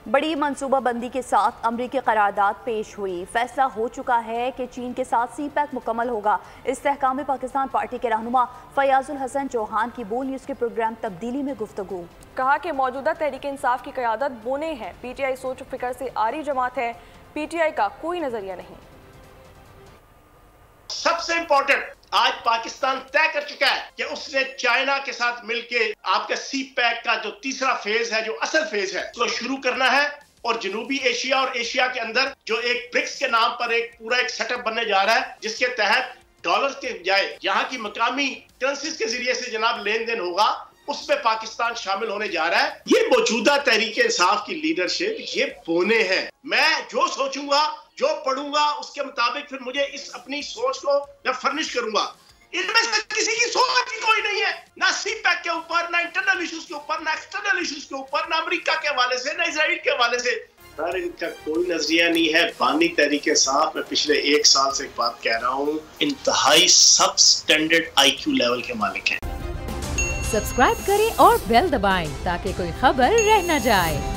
बड़ी मनसूबाबंदी के साथ अमरीकी करारदाद पेश हुई। फैसला हो चुका है कि चीन के साथ CPEC मुकम्मल होगा। इस्तेहकाम पाकिस्तान पार्टी के रहनुमा फयाजुल हसन चौहान की बोल न्यूज़ के प्रोग्राम तब्दीली में गुफ्तगू। कहा कि मौजूदा तहरीक इंसाफ की क़यादत बोने है। PTI सोच फिक्र से आरी जमात है। PTI का कोई नजरिया नहीं। सबसे इम्पोर्टेंट आज पाकिस्तान तय कर चुका है कि उसने चाइना के साथ मिलकर आपका CPEC का जो तीसरा फेज है, जो असल फेज है, उसको शुरू करना है। और जनूबी एशिया और एशिया के अंदर जो एक ब्रिक्स के नाम पर एक पूरा एक सेटअप बनने जा रहा है, जिसके तहत डॉलर के बजाय यहाँ की मकामी करेंसीज के जरिए से जनाब लेन देन होगा, उसमें पाकिस्तान शामिल होने जा रहा है। ये मौजूदा तहरीक इंसाफ की लीडरशिप ये बोने हैं। मैं जो सोचूंगा, जो पढ़ूंगा, उसके मुताबिक फिर मुझे इस अपनी सोच को मैं फर्निश करूंगा। इनमें से किसी की सोच ही कोई नहीं है, ना CPEC के ऊपर, ना इंटरनल इश्यूज के ऊपर, ना एक्सटर्नल इश्यूज के ऊपर, ना अमेरिका के हवाले से, ना इजराइल के हवाले से। सर इनका कोई नजरिया नहीं है। बानी तहरीक इंसाफ, मैं पिछले 1 साल से एक बात कह रहा हूँ, इंतहाई सब स्टैंडर्ड IQ लेवल के मालिक हैं। सब्सक्राइब करें और बेल दबाएं ताकि कोई खबर रह न जाए।